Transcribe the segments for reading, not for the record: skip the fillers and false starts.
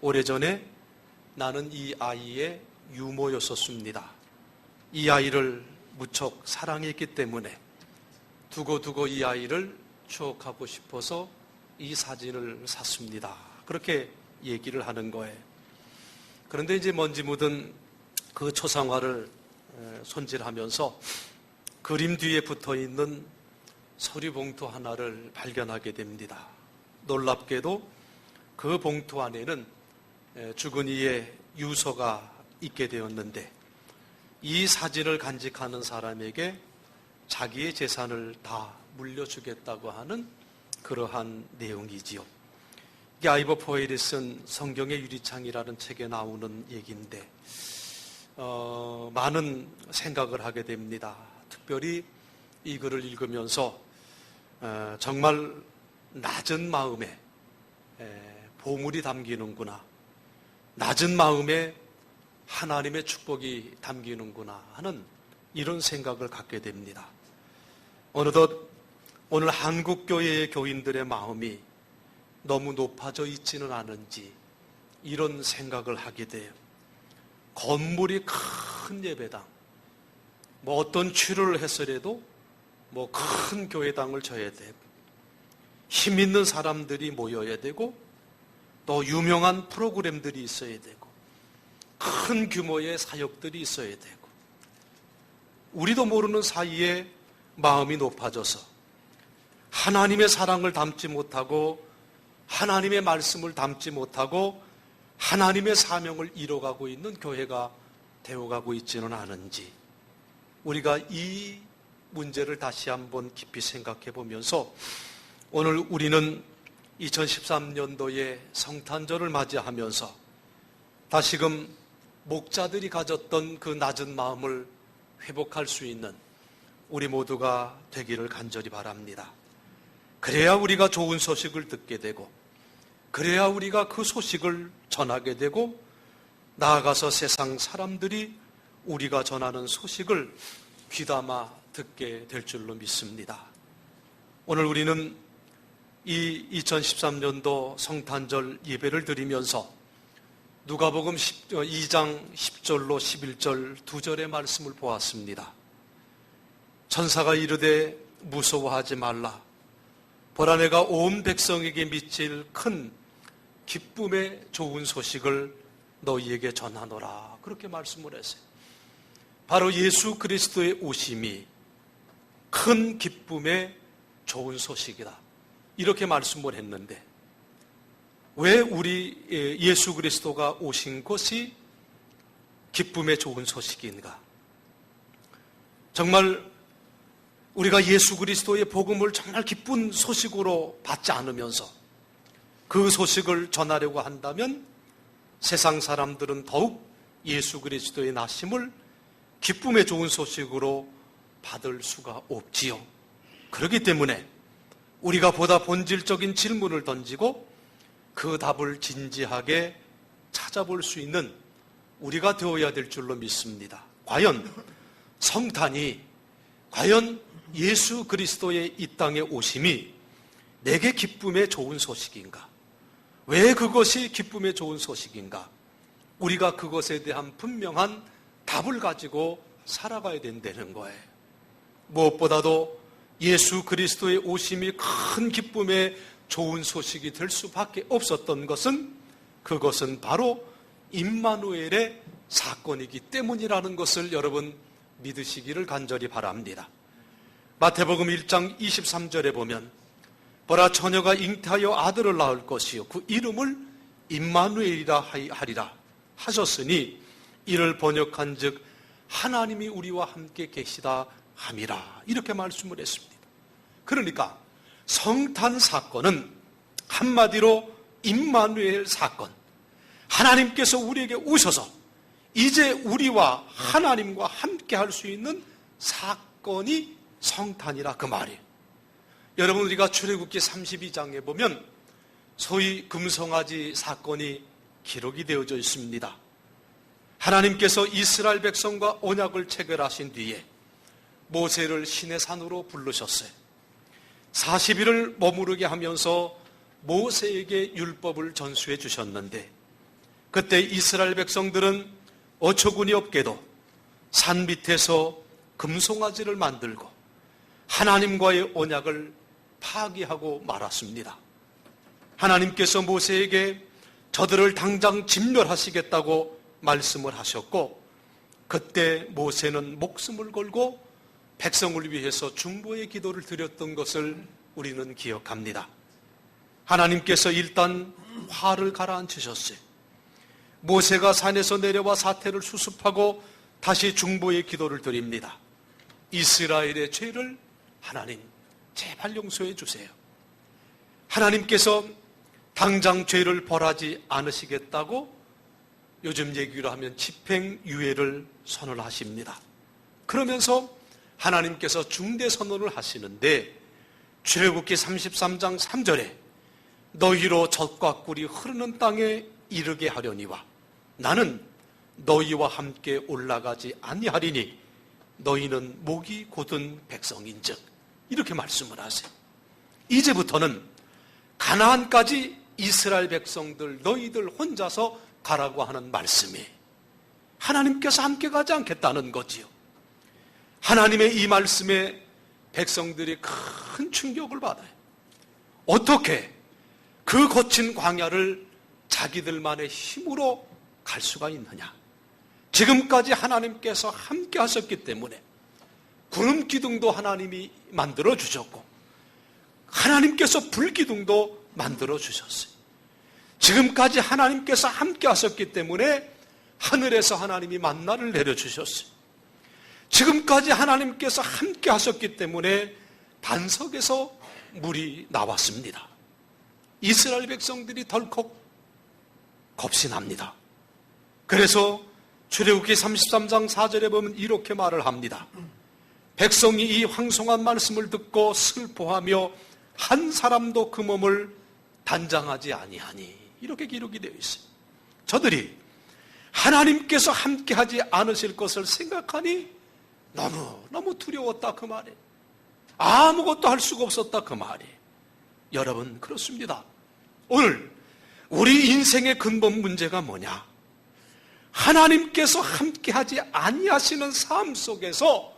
오래전에 나는 이 아이의 유모였었습니다. 이 아이를 무척 사랑했기 때문에 두고두고 이 아이를 추억하고 싶어서 이 사진을 샀습니다. 그렇게 얘기를 하는 거예요. 그런데 이제 먼지 묻은 그 초상화를 손질하면서 그림 뒤에 붙어있는 서류 봉투 하나를 발견하게 됩니다. 놀랍게도 그 봉투 안에는 죽은 이의 유서가 있게 되었는데 이 사진을 간직하는 사람에게 자기의 재산을 다 물려주겠다고 하는 그러한 내용이지요. 이게 아이버 포엘이 쓴 성경의 유리창이라는 책에 나오는 얘기인데 많은 생각을 하게 됩니다. 특별히 이 글을 읽으면서 정말 낮은 마음에 보물이 담기는구나, 낮은 마음에 하나님의 축복이 담기는구나 하는 이런 생각을 갖게 됩니다. 어느덧 오늘 한국교회의 교인들의 마음이 너무 높아져 있지는 않은지 이런 생각을 하게 돼요. 건물이 큰 예배당, 어떤 취를 했으래도 큰 교회당을 져야 되고 힘 있는 사람들이 모여야 되고 또 유명한 프로그램들이 있어야 되고 큰 규모의 사역들이 있어야 되고 우리도 모르는 사이에 마음이 높아져서 하나님의 사랑을 담지 못하고 하나님의 말씀을 담지 못하고 하나님의 사명을 이뤄가고 있는 교회가 되어가고 있지는 않은지 우리가 이 문제를 다시 한번 깊이 생각해 보면서 오늘 우리는 2013년도에 성탄절을 맞이하면서 다시금 목자들이 가졌던 그 낮은 마음을 회복할 수 있는 우리 모두가 되기를 간절히 바랍니다. 그래야 우리가 좋은 소식을 듣게 되고 그래야 우리가 그 소식을 전하게 되고 나아가서 세상 사람들이 우리가 전하는 소식을 귀담아 듣게 될 줄로 믿습니다. 오늘 우리는 이 2013년도 성탄절 예배를 드리면서 누가복음 2장 10절로 11절 두 절의 말씀을 보았습니다. 천사가 이르되 무서워하지 말라. 보라 내가 온 백성에게 미칠 큰 기쁨의 좋은 소식을 너희에게 전하노라. 그렇게 말씀을 했어요. 바로 예수 그리스도의 오심이 큰 기쁨의 좋은 소식이다. 이렇게 말씀을 했는데 왜 우리 예수 그리스도가 오신 것이 기쁨의 좋은 소식인가? 정말 우리가 예수 그리스도의 복음을 정말 기쁜 소식으로 받지 않으면서 그 소식을 전하려고 한다면 세상 사람들은 더욱 예수 그리스도의 나심을 기쁨의 좋은 소식으로 받을 수가 없지요. 그렇기 때문에 우리가 보다 본질적인 질문을 던지고 그 답을 진지하게 찾아볼 수 있는 우리가 되어야 될 줄로 믿습니다. 과연 성탄이, 과연 예수 그리스도의 이 땅에 오심이 내게 기쁨의 좋은 소식인가? 왜 그것이 기쁨의 좋은 소식인가? 우리가 그것에 대한 분명한 답을 가지고 살아가야 된다는 거예요. 무엇보다도 예수 그리스도의 오심이 큰 기쁨의 좋은 소식이 될 수밖에 없었던 것은 그것은 바로 임마누엘의 사건이기 때문이라는 것을 여러분 믿으시기를 간절히 바랍니다. 마태복음 1장 23절에 보면 보라 처녀가 잉태하여 아들을 낳을 것이요 그 이름을 임마누엘이라 하리라 하셨으니 이를 번역한즉 하나님이 우리와 함께 계시다 함이라 이렇게 말씀을 했습니다. 그러니까 성탄 사건은 한마디로 임마누엘 사건, 하나님께서 우리에게 오셔서 이제 우리와 하나님과 함께 할 수 있는 사건이 성탄이라 그 말이에요. 여러분 우리가 출애굽기 32장에 보면 소위 금송아지 사건이 기록이 되어져 있습니다. 하나님께서 이스라엘 백성과 언약을 체결하신 뒤에 모세를 시내산으로 부르셨어요. 40일을 머무르게 하면서 모세에게 율법을 전수해 주셨는데 그때 이스라엘 백성들은 어처구니 없게도 산 밑에서 금송아지를 만들고 하나님과의 언약을 파기하고 말았습니다. 하나님께서 모세에게 저들을 당장 진멸하시겠다고 말씀을 하셨고, 그때 모세는 목숨을 걸고 백성을 위해서 중보의 기도를 드렸던 것을 우리는 기억합니다. 하나님께서 일단 화를 가라앉히셨어요. 모세가 산에서 내려와 사태를 수습하고 다시 중보의 기도를 드립니다. 이스라엘의 죄를 하나님 제발 용서해 주세요. 하나님께서 당장 죄를 벌하지 않으시겠다고 요즘 얘기로 하면 집행유예를 선언하십니다. 그러면서 하나님께서 중대 선언을 하시는데, 출애굽기 33장 3절에 너희로 젖과 꿀이 흐르는 땅에 이르게 하려니와 나는 너희와 함께 올라가지 아니하리니 너희는 목이 곧은 백성인즉, 이렇게 말씀을 하세요. 이제부터는 가나안까지 이스라엘 백성들 너희들 혼자서 가라고 하는 말씀이 하나님께서 함께 가지 않겠다는 거지요. 하나님의 이 말씀에 백성들이 큰 충격을 받아요. 어떻게 그 거친 광야를 자기들만의 힘으로 갈 수가 있느냐. 지금까지 하나님께서 함께 하셨기 때문에 구름 기둥도 하나님이 만들어 주셨고 하나님께서 불 기둥도 만들어 주셨어요. 지금까지 하나님께서 함께 하셨기 때문에 하늘에서 하나님이 만나를 내려주셨어요. 지금까지 하나님께서 함께 하셨기 때문에 반석에서 물이 나왔습니다. 이스라엘 백성들이 덜컥 겁이 납니다. 그래서 출애굽기 33장 4절에 보면 이렇게 말을 합니다. 백성이 이 황송한 말씀을 듣고 슬퍼하며 한 사람도 그 몸을 단장하지 아니하니, 이렇게 기록이 되어 있어요. 저들이 하나님께서 함께하지 않으실 것을 생각하니 너무 두려웠다 그 말이에요. 아무것도 할 수가 없었다 그 말이에요. 여러분, 그렇습니다. 오늘 우리 인생의 근본 문제가 뭐냐? 하나님께서 함께하지 아니하시는 삶 속에서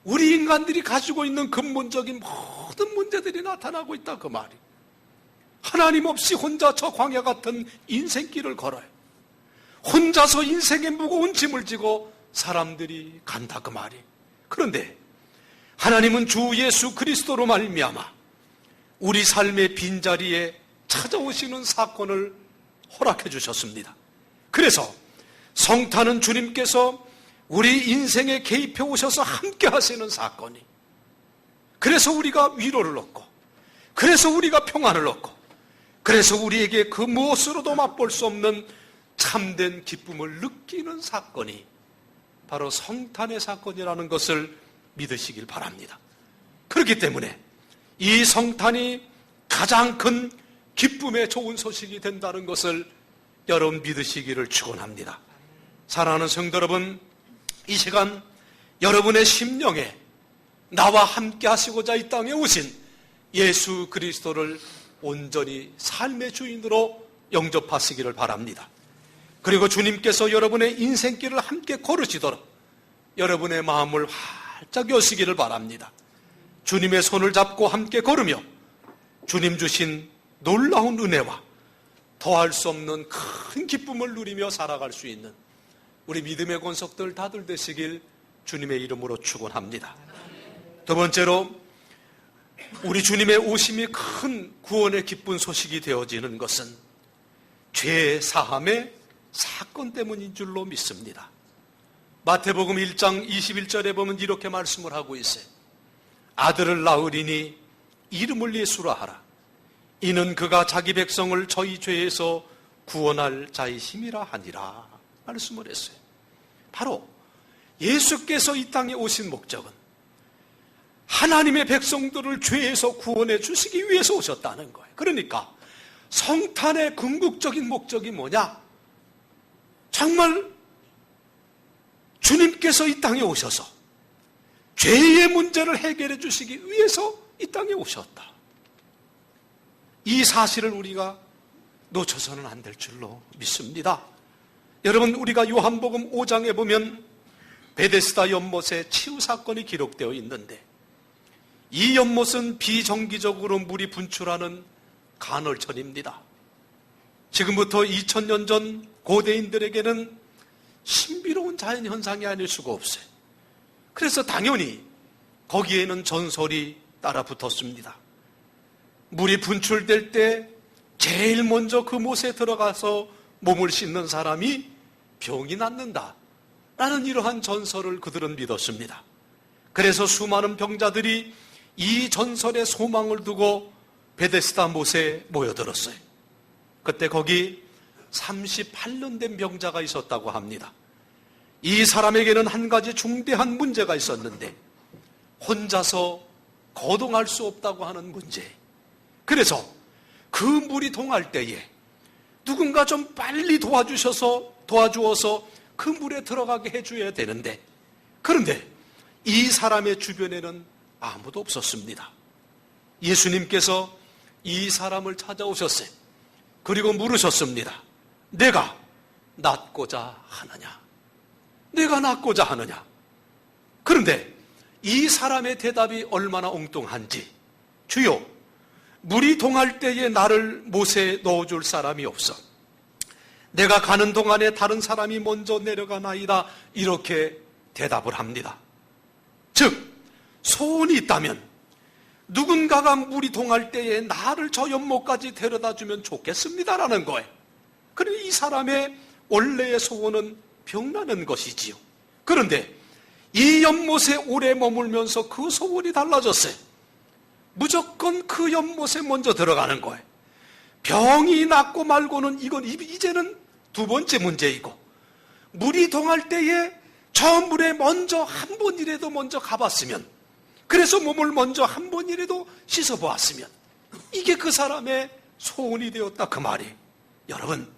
우리 인간들이 가지고 있는 근본적인 모든 문제들이 나타나고 있다 그 말이에요. 하나님 없이 혼자 저 광야 같은 인생길을 걸어요. 혼자서 인생의 무거운 짐을 지고 사람들이 간다 그 말이에요. 그런데 하나님은 주 예수 그리스도로 말미암아 우리 삶의 빈자리에 찾아오시는 사건을 허락해 주셨습니다. 그래서 성탄은 주님께서 우리 인생에 개입해 오셔서 함께 하시는 사건이, 그래서 우리가 위로를 얻고, 그래서 우리가 평안을 얻고, 그래서 우리에게 그 무엇으로도 맛볼 수 없는 참된 기쁨을 느끼는 사건이 바로 성탄의 사건이라는 것을 믿으시길 바랍니다. 그렇기 때문에 이 성탄이 가장 큰 기쁨의 좋은 소식이 된다는 것을 여러분 믿으시기를 축원합니다. 사랑하는 성도 여러분, 이 시간 여러분의 심령에 나와 함께 하시고자 이 땅에 오신 예수 그리스도를 온전히 삶의 주인으로 영접하시기를 바랍니다. 그리고 주님께서 여러분의 인생길을 함께 걸으시도록 여러분의 마음을 활짝 여시기를 바랍니다. 주님의 손을 잡고 함께 걸으며 주님 주신 놀라운 은혜와 더할 수 없는 큰 기쁨을 누리며 살아갈 수 있는 우리 믿음의 권속들 다들 되시길 주님의 이름으로 축원합니다. 두 번째로, 우리 주님의 오심이 큰 구원의 기쁜 소식이 되어지는 것은 죄 사함의 사건 때문인 줄로 믿습니다. 마태복음 1장 21절에 보면 이렇게 말씀을 하고 있어요. 아들을 낳으리니 이름을 예수라 하라. 이는 그가 자기 백성을 저희 죄에서 구원할 자이심이라 하니라. 말씀을 했어요. 바로 예수께서 이 땅에 오신 목적은 하나님의 백성들을 죄에서 구원해 주시기 위해서 오셨다는 거예요. 그러니까 성탄의 궁극적인 목적이 뭐냐? 정말 주님께서 이 땅에 오셔서 죄의 문제를 해결해 주시기 위해서 이 땅에 오셨다. 이 사실을 우리가 놓쳐서는 안 될 줄로 믿습니다. 여러분, 우리가 요한복음 5장에 보면 베데스다 연못의 치유 사건이 기록되어 있는데, 이 연못은 비정기적으로 물이 분출하는 간헐천입니다. 지금부터 2000년 전 고대인들에게는 신비로운 자연현상이 아닐 수가 없어요. 그래서 당연히 거기에는 전설이 따라 붙었습니다. 물이 분출될 때 제일 먼저 그 못에 들어가서 몸을 씻는 사람이 병이 낫는다 라는 이러한 전설을 그들은 믿었습니다. 그래서 수많은 병자들이 이 전설의 소망을 두고 베데스다 못에 모여들었어요. 그때 거기 38년 된 병자가 있었다고 합니다. 이 사람에게는 한 가지 중대한 문제가 있었는데, 혼자서 거동할 수 없다고 하는 문제. 그래서 그 물이 동할 때에 누군가 좀 빨리 도와주어서 그 물에 들어가게 해줘야 되는데, 그런데 이 사람의 주변에는 아무도 없었습니다. 예수님께서 이 사람을 찾아오셨어요. 그리고 물으셨습니다. 내가 낫고자 하느냐? 내가 낫고자 하느냐? 그런데 이 사람의 대답이 얼마나 엉뚱한지, 주여, 물이 동할 때에 나를 못에 넣어줄 사람이 없어. 내가 가는 동안에 다른 사람이 먼저 내려가나이다. 이렇게 대답을 합니다. 즉, 소원이 있다면 누군가가 물이 동할 때에 나를 저 연못까지 데려다 주면 좋겠습니다라는 거예요. 그런데 이 사람의 원래의 소원은 병나는 것이지요. 그런데 이 연못에 오래 머물면서 그 소원이 달라졌어요. 무조건 그 연못에 먼저 들어가는 거예요. 병이 낫고 말고는 이건 이제는 두 번째 문제이고, 물이 동할 때에 저 물에 먼저 한 번이라도 먼저 가봤으면, 그래서 몸을 먼저 한 번이라도 씻어보았으면, 이게 그 사람의 소원이 되었다, 그 말이. 여러분,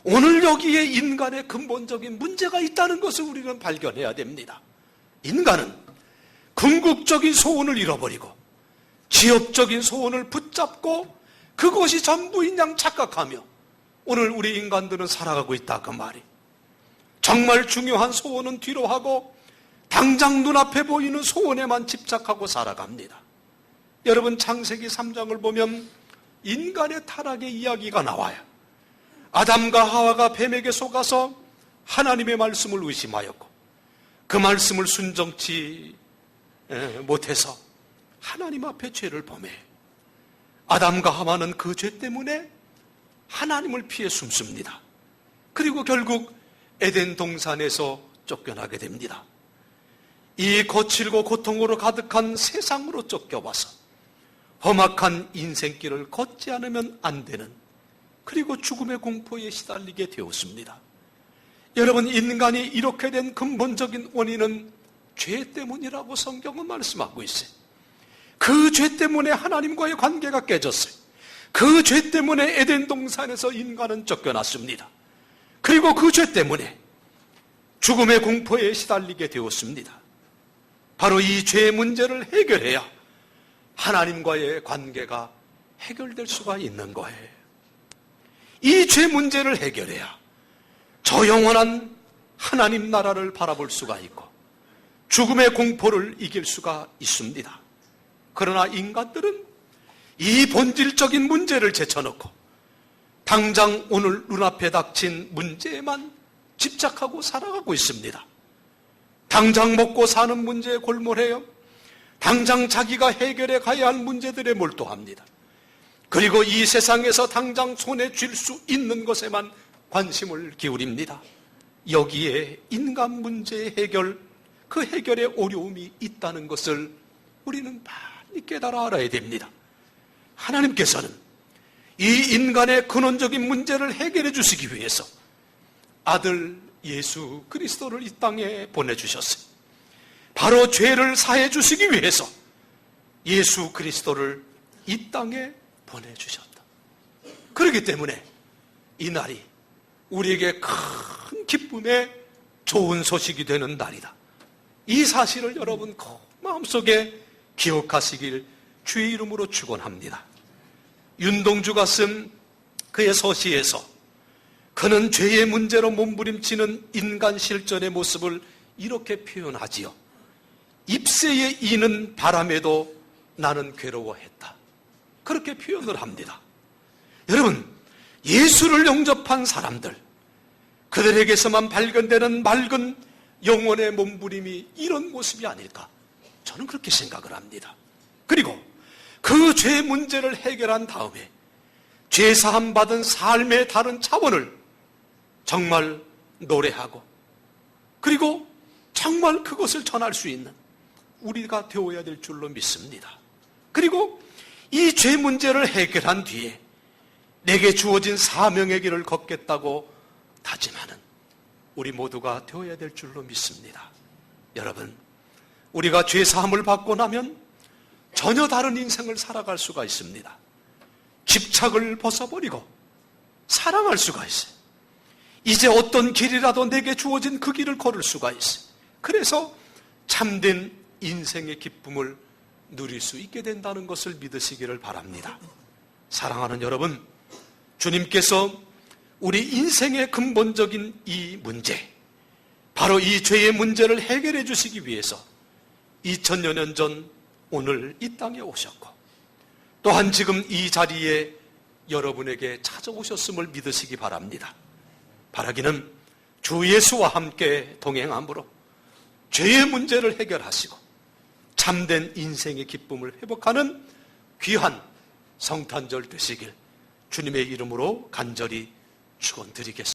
오늘 여기에 인간의 근본적인 문제가 있다는 것을 우리는 발견해야 됩니다. 인간은 궁극적인 소원을 잃어버리고 지엽적인 소원을 붙잡고 그것이 전부인 양 착각하며 오늘 우리 인간들은 살아가고 있다, 그 말이. 정말 중요한 소원은 뒤로 하고 당장 눈앞에 보이는 소원에만 집착하고 살아갑니다. 여러분, 창세기 3장을 보면 인간의 타락의 이야기가 나와요. 아담과 하와가 뱀에게 속아서 하나님의 말씀을 의심하였고 그 말씀을 순종치 못해서 하나님 앞에 죄를 범해 아담과 하와는 그 죄 때문에 하나님을 피해 숨습니다. 그리고 결국 에덴 동산에서 쫓겨나게 됩니다. 이 거칠고 고통으로 가득한 세상으로 쫓겨와서 험악한 인생길을 걷지 않으면 안 되는, 그리고 죽음의 공포에 시달리게 되었습니다. 여러분, 인간이 이렇게 된 근본적인 원인은 죄 때문이라고 성경은 말씀하고 있어요. 그 죄 때문에 하나님과의 관계가 깨졌어요. 그 죄 때문에 에덴 동산에서 인간은 쫓겨났습니다. 그리고 그 죄 때문에 죽음의 공포에 시달리게 되었습니다. 바로 이 죄의 문제를 해결해야 하나님과의 관계가 해결될 수가 있는 거예요. 이 죄 문제를 해결해야 저 영원한 하나님 나라를 바라볼 수가 있고 죽음의 공포를 이길 수가 있습니다. 그러나 인간들은 이 본질적인 문제를 제쳐놓고 당장 오늘 눈앞에 닥친 문제에만 집착하고 살아가고 있습니다. 당장 먹고 사는 문제에 골몰해요. 당장 자기가 해결해 가야 할 문제들에 몰두합니다. 그리고 이 세상에서 당장 손에 쥘 수 있는 것에만 관심을 기울입니다. 여기에 인간 문제의 해결, 그 해결에 어려움이 있다는 것을 우리는 많이 깨달아 알아야 됩니다. 하나님께서는 이 인간의 근원적인 문제를 해결해 주시기 위해서 아들 예수 그리스도를 이 땅에 보내주셨어요. 바로 죄를 사해 주시기 위해서 예수 그리스도를 이 땅에 보내주셨다. 그렇기 때문에 이 날이 우리에게 큰 기쁨의 좋은 소식이 되는 날이다. 이 사실을 여러분 마음속에 기억하시길 주의 이름으로 축원합니다. 윤동주가 쓴 그의 서시에서 그는 죄의 문제로 몸부림치는 인간 실존의 모습을 이렇게 표현하지요. 잎새에 이는 바람에도 나는 괴로워했다. 그렇게 표현을 합니다. 여러분, 예수를 영접한 사람들, 그들에게서만 발견되는 맑은 영혼의 몸부림이 이런 모습이 아닐까? 저는 그렇게 생각을 합니다. 그리고 그 죄 문제를 해결한 다음에 죄사함 받은 삶의 다른 차원을 정말 노래하고, 그리고 정말 그것을 전할 수 있는 우리가 되어야 될 줄로 믿습니다. 그리고 이 죄 문제를 해결한 뒤에 내게 주어진 사명의 길을 걷겠다고 다짐하는 우리 모두가 되어야 될 줄로 믿습니다. 여러분, 우리가 죄 사함을 받고 나면 전혀 다른 인생을 살아갈 수가 있습니다. 집착을 벗어버리고 사랑할 수가 있어요. 이제 어떤 길이라도 내게 주어진 그 길을 걸을 수가 있어요. 그래서 참된 인생의 기쁨을 누릴 수 있게 된다는 것을 믿으시기를 바랍니다. 사랑하는 여러분, 주님께서 우리 인생의 근본적인 이 문제, 바로 이 죄의 문제를 해결해 주시기 위해서 2000여 년 전 오늘 이 땅에 오셨고, 또한 지금 이 자리에 여러분에게 찾아오셨음을 믿으시기 바랍니다. 바라기는 주 예수와 함께 동행함으로 죄의 문제를 해결하시고 참된 인생의 기쁨을 회복하는 귀한 성탄절 되시길 주님의 이름으로 간절히 축원드리겠습니다.